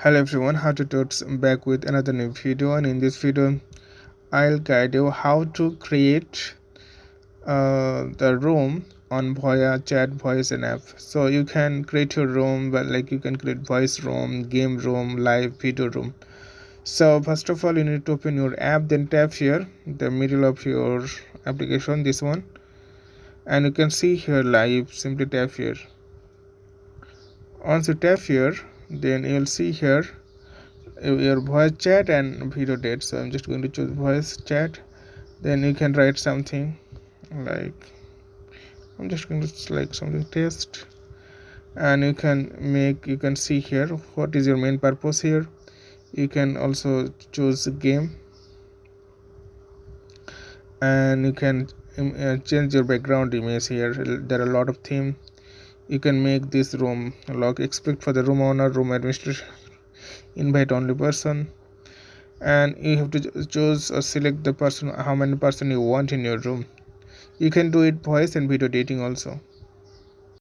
Hello everyone, how to Tots back with another new video, and in this video I'll guide you how to create the room on Voya chat voice and app. So you can create your room, but like you can create voice room, game room, live video room. So first of all you need to open your app, then tap here the middle of your application, this one, and you can see here live. Simply tap here. Once you tap here, then you'll see here your voice chat and video date. So I'm just going to choose voice chat. Then you can write something like, I'm just going to select something test, and you can see here what is your main purpose here. You can also choose game, and you can change your background image here. There are a lot of theme. You can make this room log expect for the room owner, room administrator, invite only person, and you have to choose or select how many person you want in your room. You can do it voice and video dating also.